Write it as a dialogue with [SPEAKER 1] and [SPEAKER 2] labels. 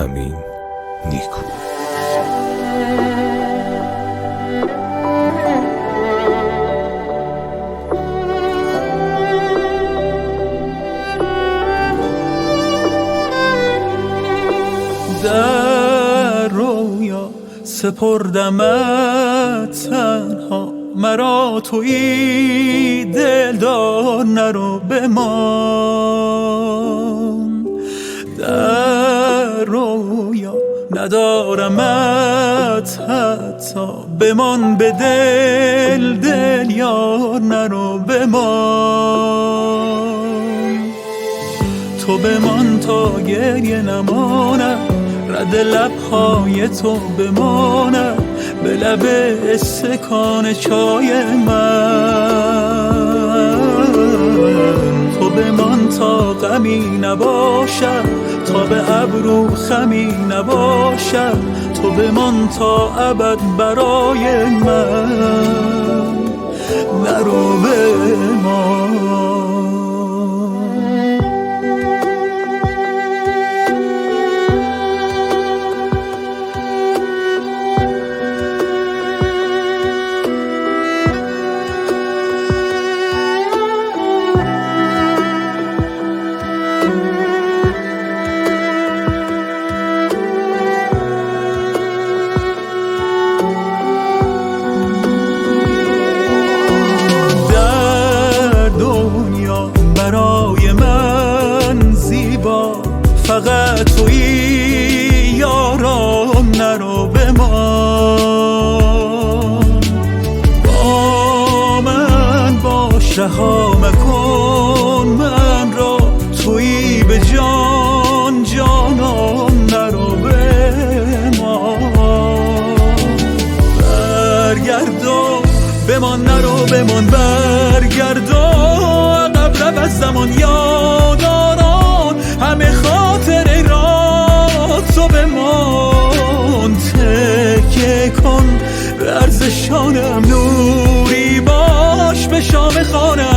[SPEAKER 1] همین نیکو.
[SPEAKER 2] در رویا سپردمت تنها، مرا تویی دلدار نرو بمان. در رویا ندارمت حتی، بمان به دل یار نرو بمان. تو بمان تا گریه نماند، رد لبهای تو بماند به لب استکان چای من. تو بمان تا غمی نباشد، تا به ابرو خمی نباشد. تو بمان تا ابد برای من، نرو بمان. برای من زیبا فقط تویی یارم، نرو بمان. با من باش، رها مکن من را، تویی به جان جانم، نرو بمان. برگردو بمان، نرو بمان، برگردو از زمان یاداران همه خاطره را تو بمان. تکیه کن به ارزشانم، نوری باش به شام خانم.